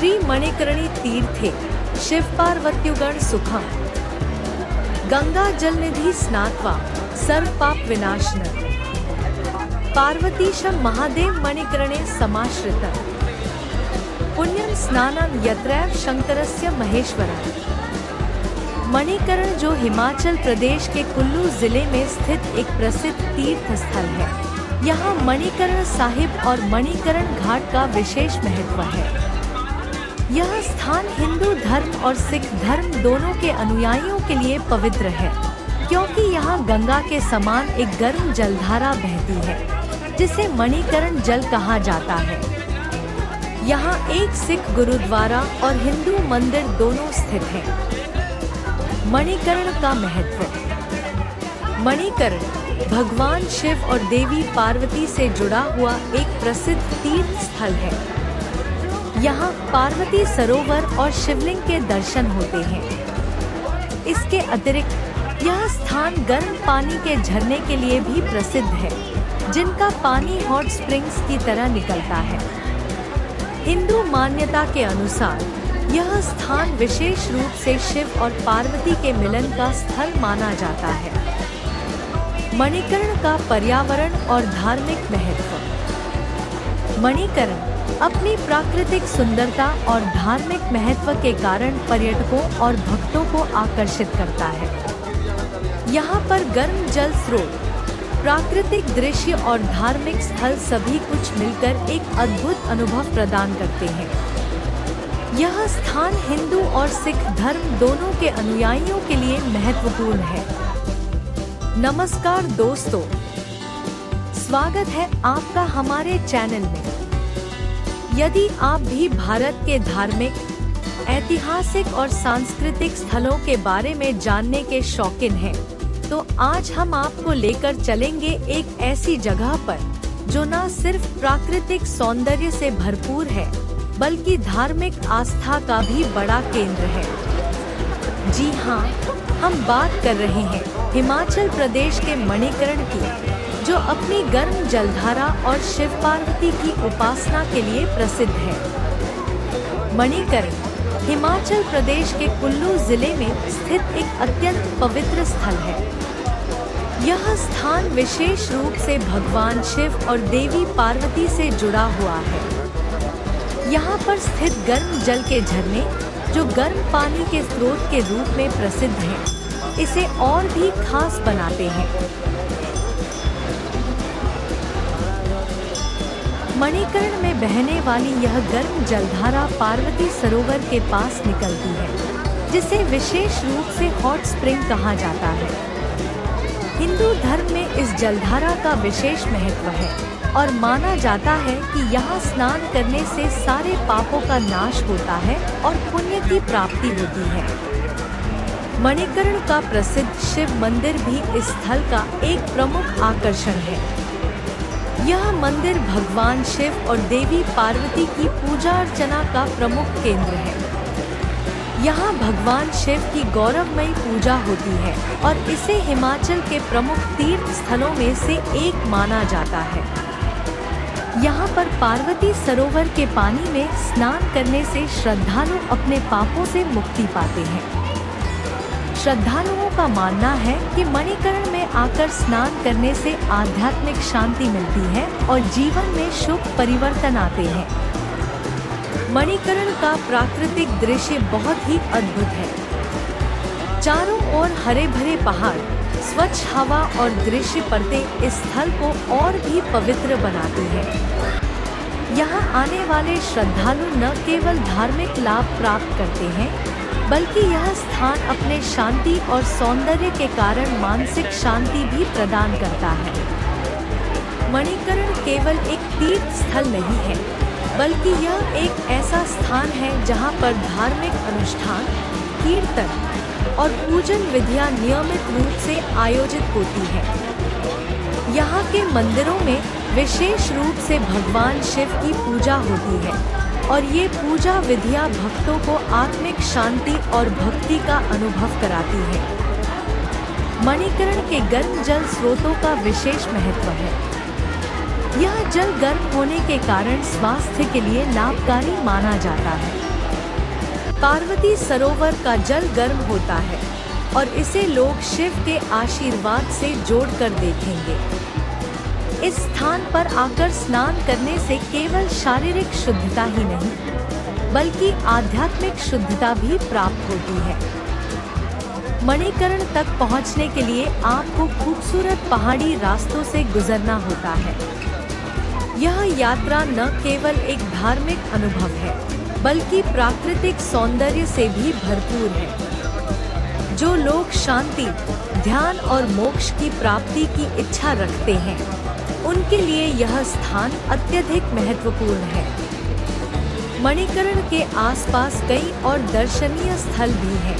श्री मणिकर्णी तीर्थे शिव पार्वत्युगण सुखम गंगा जल निधि स्नात्वा सर्व पाप विनाशन पार्वतीशं महादेव मणिकर्णे समाश्रित पुण्यं स्नानं यत्रैव शंकरस्य महेश्वरः। मणिकर्ण जो हिमाचल प्रदेश के कुल्लू जिले में स्थित एक प्रसिद्ध तीर्थ स्थल है। यहाँ मणिकर्ण साहिब और मणिकर्ण घाट का विशेष महत्व है। यह स्थान हिंदू धर्म और सिख धर्म दोनों के अनुयायियों के लिए पवित्र है, क्योंकि यहाँ गंगा के समान एक गर्म जलधारा बहती है, जिसे मणिकर्ण जल कहा जाता है। यहाँ एक सिख गुरुद्वारा और हिंदू मंदिर दोनों स्थित हैं। मणिकर्ण का महत्व। मणिकर्ण भगवान शिव और देवी पार्वती से जुड़ा हुआ एक प्रसिद्ध तीर्थ स्थल है। यहाँ पार्वती सरोवर और शिवलिंग के दर्शन होते हैं। इसके अतिरिक्त यह स्थान गर्म पानी के झरने के लिए भी प्रसिद्ध है, जिनका पानी हॉट स्प्रिंग्स की तरह निकलता है। हिंदू मान्यता के अनुसार यह स्थान विशेष रूप से शिव और पार्वती के मिलन का स्थल माना जाता है। मणिकर्ण का पर्यावरण और धार्मिक महत्व। मणिकर्ण अपनी प्राकृतिक सुंदरता और धार्मिक महत्व के कारण पर्यटकों और भक्तों को आकर्षित करता है। यहाँ पर गर्म जल स्रोत, प्राकृतिक दृश्य और धार्मिक स्थल सभी कुछ मिलकर एक अद्भुत अनुभव प्रदान करते हैं। यह स्थान हिंदू और सिख धर्म दोनों के अनुयायियों के लिए महत्वपूर्ण है। नमस्कार दोस्तों, स्वागत है आपका हमारे चैनल में। यदि आप भी भारत के धार्मिक, ऐतिहासिक और सांस्कृतिक स्थलों के बारे में जानने के शौकीन हैं, तो आज हम आपको लेकर चलेंगे एक ऐसी जगह पर जो न सिर्फ प्राकृतिक सौंदर्य से भरपूर है, बल्कि धार्मिक आस्था का भी बड़ा केंद्र है। जी हाँ, हम बात कर रहे हैं हिमाचल प्रदेश के मणिकर्ण की, जो अपनी गर्म जलधारा और शिव पार्वती की उपासना के लिए प्रसिद्ध है। मणिकर्ण हिमाचल प्रदेश के कुल्लू जिले में स्थित एक अत्यंत पवित्र स्थल है। यह स्थान विशेष रूप से भगवान शिव और देवी पार्वती से जुड़ा हुआ है। यहाँ पर स्थित गर्म जल के झरने, जो गर्म पानी के स्रोत के रूप में प्रसिद्ध हैं, इसे और भी खास बनाते हैं। मणिकर्ण में बहने वाली यह गर्म जलधारा पार्वती सरोवर के पास निकलती है, जिसे विशेष रूप से हॉट स्प्रिंग कहा जाता है। हिंदू धर्म में इस जलधारा का विशेष महत्व है और माना जाता है कि यहाँ स्नान करने से सारे पापों का नाश होता है और पुण्य की प्राप्ति होती है। मणिकर्ण का प्रसिद्ध शिव मंदिर भी इस स्थल का एक प्रमुख आकर्षण है। यह मंदिर भगवान शिव और देवी पार्वती की पूजा अर्चना का प्रमुख केंद्र है। यहाँ भगवान शिव की गौरवमयी पूजा होती है और इसे हिमाचल के प्रमुख तीर्थ स्थलों में से एक माना जाता है। यहाँ पर पार्वती सरोवर के पानी में स्नान करने से श्रद्धालु अपने पापों से मुक्ति पाते हैं। श्रद्धालुओं का मानना है कि मणिकर्ण में आकर स्नान करने से आध्यात्मिक शांति मिलती है और जीवन में शुभ परिवर्तन आते हैं। मणिकर्ण का प्राकृतिक दृश्य बहुत ही अद्भुत है। चारों ओर हरे भरे पहाड़, स्वच्छ हवा और दृश्य परतें इस स्थल को और भी पवित्र बनाती हैं। यहाँ आने वाले श्रद्धालु न केवल धार्मिक लाभ प्राप्त करते हैं, बल्कि यह स्थान अपने शांति और सौंदर्य के कारण मानसिक शांति भी प्रदान करता है। मणिकर्ण केवल एक तीर्थ स्थल नहीं है, बल्कि यह एक ऐसा स्थान है जहां पर धार्मिक अनुष्ठान, कीर्तन और पूजन विधियां नियमित रूप से आयोजित होती हैं। यहाँ के मंदिरों में विशेष रूप से भगवान शिव की पूजा होती है और ये पूजा विधियां भक्तों को आत्मिक शांति और भक्ति का अनुभव कराती है। मणिकर्ण के गर्म जल स्रोतों का विशेष महत्व है। यह जल गर्म होने के कारण स्वास्थ्य के लिए लाभकारी माना जाता है। पार्वती सरोवर का जल गर्म होता है और इसे लोग शिव के आशीर्वाद से जोड़कर देखेंगे। इस स्थान पर आकर स्नान करने से केवल शारीरिक शुद्धता ही नहीं बल्कि आध्यात्मिक शुद्धता भी प्राप्त होती है। मणिकर्ण तक पहुंचने के लिए आपको खूबसूरत पहाड़ी रास्तों से गुजरना होता है। यह यात्रा न केवल एक धार्मिक अनुभव है बल्कि प्राकृतिक सौंदर्य से भी भरपूर है। जो लोग शांति, ध्यान और मोक्ष की प्राप्ति की इच्छा रखते हैं, उनके लिए यह स्थान अत्यधिक महत्वपूर्ण है। मणिकर्ण के आसपास कई और दर्शनीय स्थल भी हैं,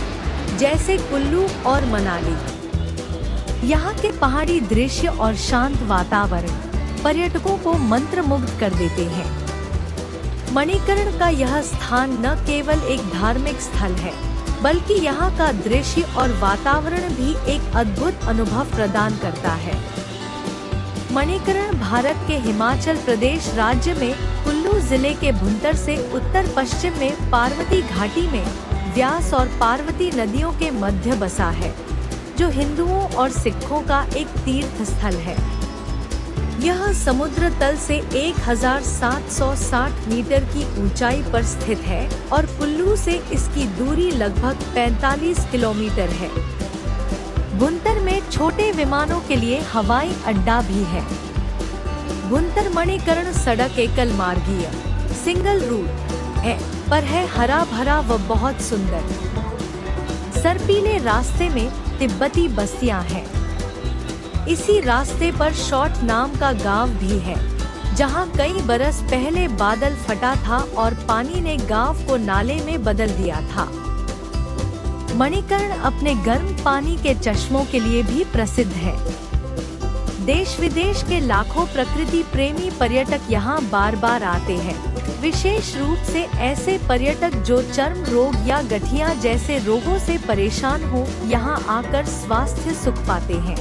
जैसे कुल्लू और मनाली। यहाँ के पहाड़ी दृश्य और शांत वातावरण पर्यटकों को मंत्रमुग्ध कर देते हैं। मणिकर्ण का यह स्थान न केवल एक धार्मिक स्थल है बल्कि यहाँ का दृश्य और वातावरण भी एक अद्भुत अनुभव प्रदान करता है। मणिकर्ण भारत के हिमाचल प्रदेश राज्य में कुल्लू जिले के भुंतर से उत्तर पश्चिम में पार्वती घाटी में व्यास और पार्वती नदियों के मध्य बसा है, जो हिंदुओं और सिखों का एक तीर्थ स्थल है। यह समुद्र तल से 1760 मीटर की ऊंचाई पर स्थित है और कुल्लू से इसकी दूरी लगभग 45 किलोमीटर है। भुंतर में छोटे विमानों के लिए हवाई अड्डा भी है। भुंतर मणिकर्ण सड़क एकल मार्गीय सिंगल रूट है, पर है हरा भरा व बहुत सुंदर। सर्पीले रास्ते में तिब्बती बस्तियां हैं। इसी रास्ते पर शॉट नाम का गांव भी है, जहां कई बरस पहले बादल फटा था और पानी ने गांव को नाले में बदल दिया था। मणिकर्ण अपने गर्म पानी के चश्मों के लिए भी प्रसिद्ध है। देश विदेश के लाखों प्रकृति प्रेमी पर्यटक यहाँ बार बार आते हैं, विशेष रूप से ऐसे पर्यटक जो चर्म रोग या गठिया जैसे रोगों से परेशान हो, यहाँ आकर स्वास्थ्य सुख पाते हैं।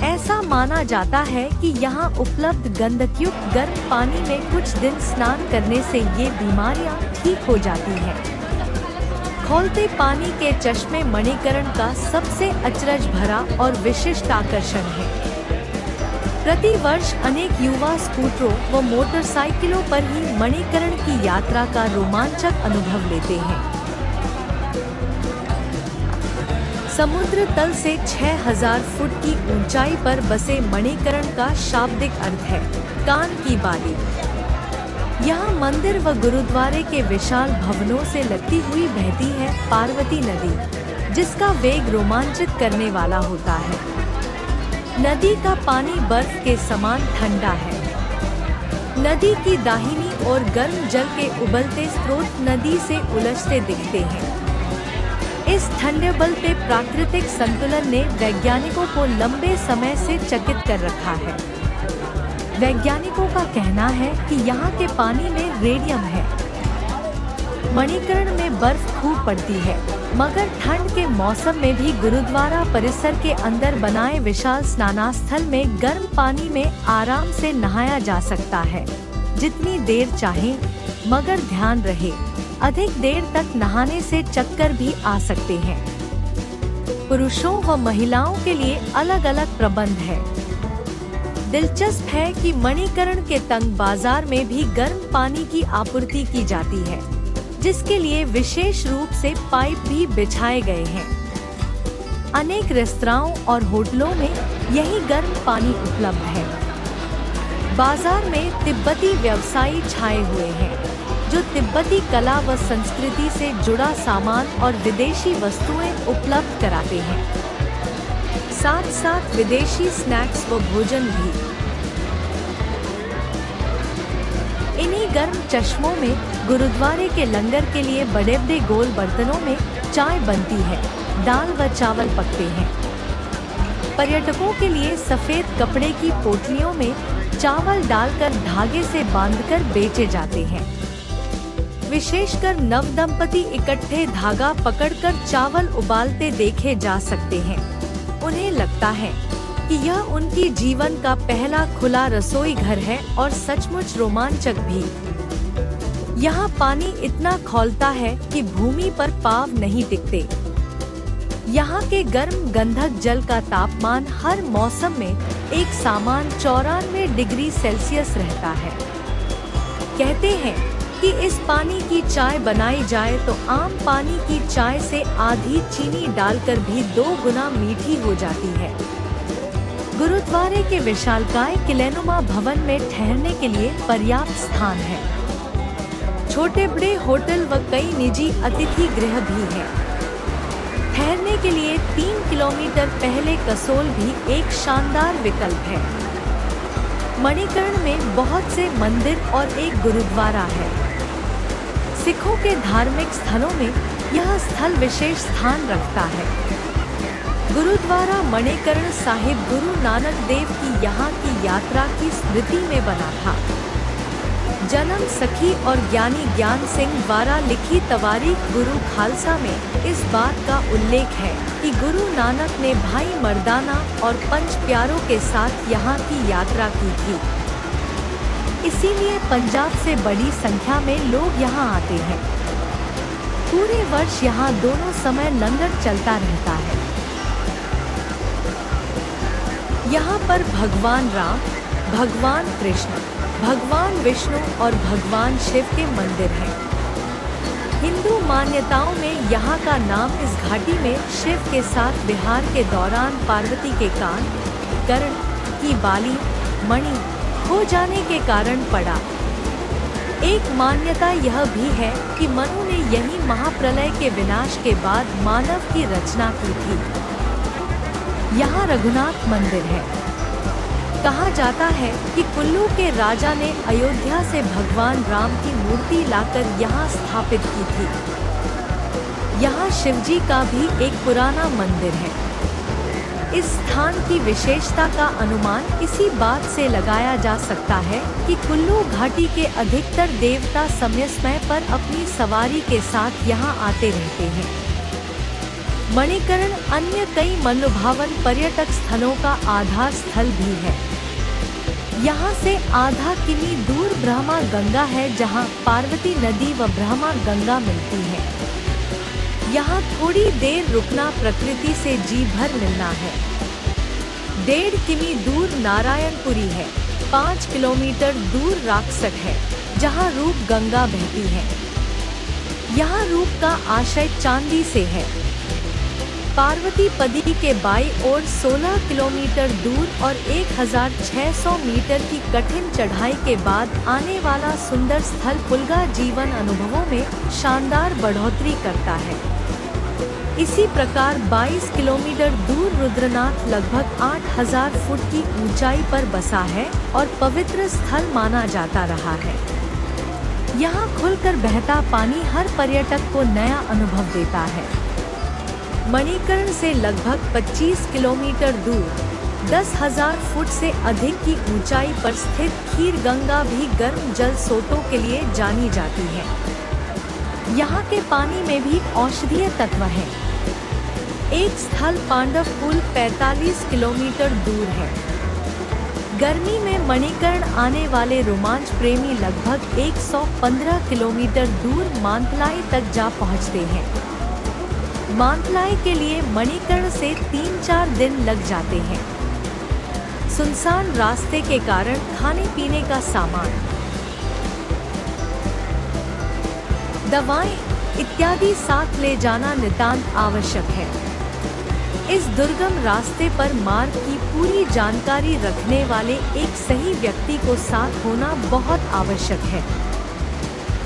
ऐसा माना जाता है कि यहाँ उपलब्ध गंधकयुक्त गर्म पानी में कुछ दिन स्नान करने से ये बीमारियाँ ठीक हो जाती हैं। खौलते पानी के चश्मे मणिकर्ण का सबसे अचरज भरा और विशिष्ट आकर्षण है। प्रति वर्ष अनेक युवा स्कूटरों व मोटरसाइकिलों पर ही मणिकर्ण की यात्रा का रोमांचक अनुभव लेते हैं। समुद्र तल से 6000 फुट की ऊंचाई पर बसे मणिकर्ण का शाब्दिक अर्थ है कान की बाली। यहाँ मंदिर व गुरुद्वारे के विशाल भवनों से लगती हुई बहती है पार्वती नदी, जिसका वेग रोमांचित करने वाला होता है। नदी का पानी बर्फ के समान ठंडा है। नदी की दाहिनी ओर गर्म जल के उबलते स्रोत नदी से उलझते दिखते हैं। इस ठंडे बल पे प्राकृतिक संतुलन ने वैज्ञानिकों को लंबे समय से चकित कर रखा है। वैज्ञानिकों का कहना है कि यहाँ के पानी में रेडियम है। मणिकर्ण में बर्फ खूब पड़ती है, मगर ठंड के मौसम में भी गुरुद्वारा परिसर के अंदर बनाए विशाल स्नानास्थल में गर्म पानी में आराम से नहाया जा सकता है, जितनी देर चाहे, मगर ध्यान रहे अधिक देर तक नहाने से चक्कर भी आ सकते हैं। पुरुषों व महिलाओं के लिए अलग अलग प्रबंध है। दिलचस्प है कि मणिकर्ण के तंग बाजार में भी गर्म पानी की आपूर्ति की जाती है, जिसके लिए विशेष रूप से पाइप भी बिछाए गए हैं। अनेक रेस्तराओं और होटलों में यही गर्म पानी उपलब्ध है। बाजार में तिब्बती व्यवसायी छाए हुए हैं, जो तिब्बती कला व संस्कृति से जुड़ा सामान और विदेशी वस्तुएं उपलब्ध कराते हैं, साथ साथ विदेशी स्नैक्स व भोजन भी। इन्हीं गर्म चश्मों में गुरुद्वारे के लंगर के लिए बड़े बड़े गोल बर्तनों में चाय बनती है, दाल व चावल पकते हैं। पर्यटकों के लिए सफेद कपड़े की पोटलियों में चावल डालकर धागे से बांधकर बेचे जाते हैं। विशेषकर नवदंपति इकट्ठे धागा पकड़कर चावल उबालते देखे जा सकते हैं। उन्हें लगता है कि यह उनकी जीवन का पहला खुला रसोई घर है और सचमुच रोमांचक भी। यहाँ पानी इतना खौलता है कि भूमि पर पाँव नहीं टिकते। यहाँ के गर्म गंधक जल का तापमान हर मौसम में एक समान 94 डिग्री सेल्सियस रहता है। कहते हैं कि इस पानी की चाय बनाई जाए तो आम पानी की चाय से आधी चीनी डालकर भी 2 गुना मीठी हो जाती है। गुरुद्वारे के विशालकाय किलेनुमा भवन में ठहरने के लिए पर्याप्त स्थान है। छोटे बड़े होटल व कई निजी अतिथि गृह भी हैं। ठहरने के लिए 3 किलोमीटर पहले कसोल भी एक शानदार विकल्प है। मणिकर्ण में बहुत से मंदिर और एक गुरुद्वारा है। सिखों के धार्मिक स्थलों में यह स्थल विशेष स्थान रखता है। गुरुद्वारा मणिकर्ण साहिब गुरु नानक देव की यहाँ की यात्रा की स्मृति में बना था। जन्म सखी और ज्ञानी ज्ञान सिंह द्वारा लिखी तवारीख गुरु खालसा में इस बात का उल्लेख है कि गुरु नानक ने भाई मर्दाना और 5 प्यारों के साथ यहाँ की यात्रा की थी। इसीलिए पंजाब से बड़ी संख्या में लोग यहाँ आते हैं। पूरे वर्ष यहाँ दोनों समय लंगर चलता रहता है। यहाँ पर भगवान राम, भगवान कृष्ण, भगवान विष्णु और भगवान शिव के मंदिर हैं। हिंदू मान्यताओं में यहाँ का नाम इस घाटी में शिव के साथ विहार के दौरान पार्वती के कान, कर्ण की बाली, मणि हो जाने के कारण पड़ा। एक मान्यता यह भी है कि मनु ने यही महाप्रलय के विनाश के बाद मानव की रचना की थी। यहाँ रघुनाथ मंदिर है। कहा जाता है कि कुल्लू के राजा ने अयोध्या से भगवान राम की मूर्ति लाकर यहाँ स्थापित की थी। यहाँ शिवजी का भी एक पुराना मंदिर है। इस स्थान की विशेषता का अनुमान इसी बात से लगाया जा सकता है कि कुल्लू घाटी के अधिकतर देवता समय समय पर अपनी सवारी के साथ यहाँ आते रहते हैं। मणिकर्ण अन्य कई मनोभावन पर्यटक स्थलों का आधार स्थल भी है। यहाँ से आधा किमी दूर ब्रह्मा गंगा है, जहाँ पार्वती नदी व ब्रह्मा गंगा मिलती है। यहाँ थोड़ी देर रुकना प्रकृति से जी भर मिलना है। 1.5 किमी दूर नारायणपुरी है। 5 किलोमीटर दूर राक्षट है, जहाँ रूप गंगा बहती है। यहाँ रूप का आशय चांदी से है। पार्वती पदी के बाई ओर 16 किलोमीटर दूर और 1600 मीटर की कठिन चढ़ाई के बाद आने वाला सुंदर स्थल पुलगा जीवन अनुभवों में शानदार बढ़ोतरी करता है। इसी प्रकार 22 किलोमीटर दूर रुद्रनाथ लगभग 8000 फुट की ऊंचाई पर बसा है और पवित्र स्थल माना जाता रहा है। यहाँ खुलकर बहता पानी हर पर्यटक को नया अनुभव देता है। मणिकर्ण से लगभग 25 किलोमीटर दूर 10,000 फुट से अधिक की ऊंचाई पर स्थित खीर गंगा भी गर्म जल स्रोतों के लिए जानी जाती है। यहाँ के पानी में भी औषधीय तत्व हैं। एक स्थल पांडव पुल 45 किलोमीटर दूर है। गर्मी में मणिकर्ण आने वाले रोमांच प्रेमी लगभग 115 किलोमीटर दूर मानतलाई तक जा पहुँचते हैं। मानतलाई के लिए मणिकर्ण से 3-4 दिन लग जाते हैं। सुनसान रास्ते के कारण खाने पीने का सामान, दवाएं इत्यादि साथ ले जाना नितांत आवश्यक है। इस दुर्गम रास्ते पर मार्ग की पूरी जानकारी रखने वाले एक सही व्यक्ति को साथ होना बहुत आवश्यक है।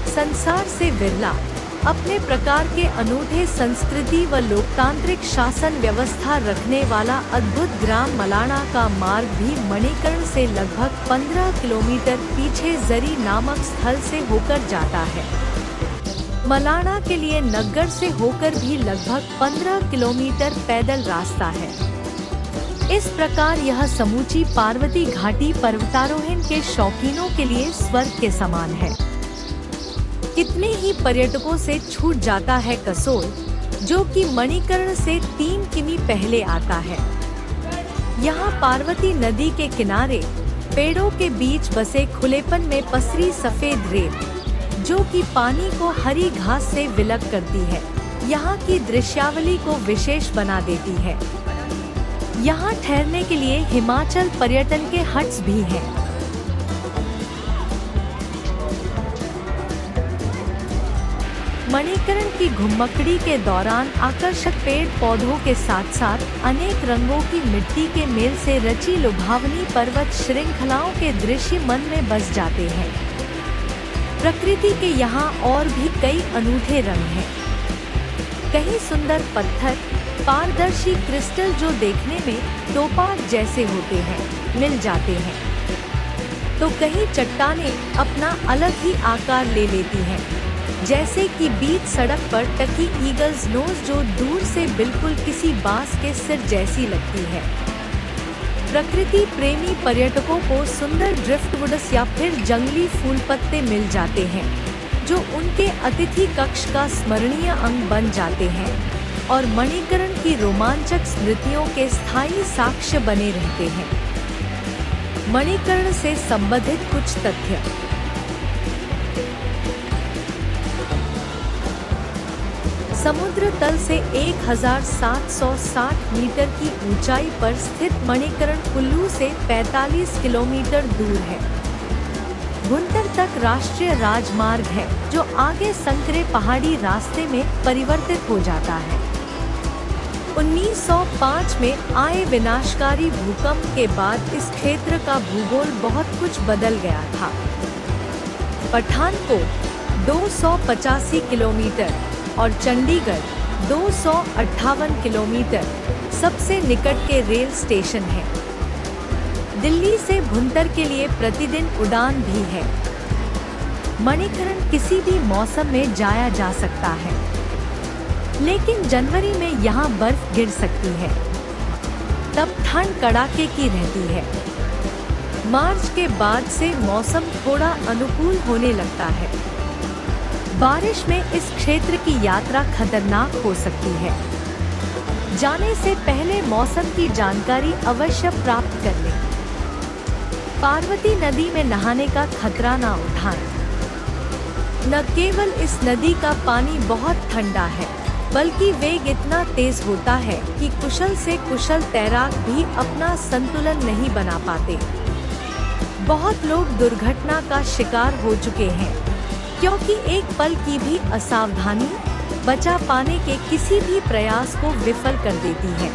संसार से विरला, अपने प्रकार के अनूठे संस्कृति व लोकतांत्रिक शासन व्यवस्था रखने वाला अद्भुत ग्राम मलाना का मार्ग भी मणिकर्ण से लगभग 15 किलोमीटर पीछे जरी नामक स्थल से होकर जाता है। मलाना के लिए नग्गर से होकर भी लगभग 15 किलोमीटर पैदल रास्ता है। इस प्रकार यह समूची पार्वती घाटी पर्वतारोहण के शौकीनों के लिए स्वर्ग के समान है। कितने ही पर्यटकों से छूट जाता है कसोल, जो कि मणिकर्ण से 3 किमी पहले आता है। यहाँ पार्वती नदी के किनारे पेड़ों के बीच बसे खुलेपन में पसरी सफेद रेत, जो कि पानी को हरी घास से विलग करती है, यहाँ की दृश्यावली को विशेष बना देती है। यहाँ ठहरने के लिए हिमाचल पर्यटन के हट्स भी हैं। मणिकर्ण की घुम्मकड़ी के दौरान आकर्षक पेड़ पौधों के साथ साथ अनेक रंगों की मिट्टी के मेल से रची लुभावनी पर्वत श्रृंखलाओं के दृश्य मन में बस जाते हैं। प्रकृति के यहाँ और भी कई अनूठे रंग हैं। कहीं सुंदर पत्थर, पारदर्शी क्रिस्टल जो देखने में टोपाज जैसे होते हैं, मिल जाते हैं, तो कहीं चट्टानें अपना अलग ही आकार ले लेती हैं, जैसे कि बीच सड़क पर टकी ईगल्स नोज जो दूर से बिल्कुल किसी बांस के सिर जैसी लगती है। प्रकृति प्रेमी पर्यटकों को सुंदर ड्रिफ्टवुड्स या फिर जंगली फूल पत्ते मिल जाते हैं, जो उनके अतिथि कक्ष का स्मरणीय अंग बन जाते हैं और मणिकर्ण की रोमांचक स्मृतियों के स्थायी साक्ष्य बने रहते हैं। मणिकर्ण से संबंधित कुछ तथ्य। समुद्र तल से 1760 मीटर की ऊंचाई पर स्थित मणिकर्ण कुल्लू से 45 किलोमीटर दूर है। भुंतर तक राष्ट्रीय राजमार्ग है, जो आगे संकरे पहाड़ी रास्ते में परिवर्तित हो जाता है। 1905 में आए विनाशकारी भूकंप के बाद इस क्षेत्र का भूगोल बहुत कुछ बदल गया था। पठानकोट 285 किलोमीटर और चंडीगढ़ 258 किलोमीटर सबसे निकट के रेल स्टेशन है। दिल्ली से भुंतर के लिए प्रतिदिन उड़ान भी है। मणिकर्ण किसी भी मौसम में जाया जा सकता है, लेकिन जनवरी में यहाँ बर्फ गिर सकती है, तब ठंड कड़ाके की रहती है। मार्च के बाद से मौसम थोड़ा अनुकूल होने लगता है। बारिश में इस क्षेत्र की यात्रा खतरनाक हो सकती है। जाने से पहले मौसम की जानकारी अवश्य प्राप्त कर लें। पार्वती नदी में नहाने का खतरा न उठाएं। न केवल इस नदी का पानी बहुत ठंडा है, बल्कि वेग इतना तेज होता है कि कुशल से कुशल तैराक भी अपना संतुलन नहीं बना पाते। बहुत लोग दुर्घटना का शिकार हो चुके हैं, क्योंकि एक पल की भी असावधानी बचा पाने के किसी भी प्रयास को विफल कर देती है।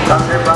Thank you.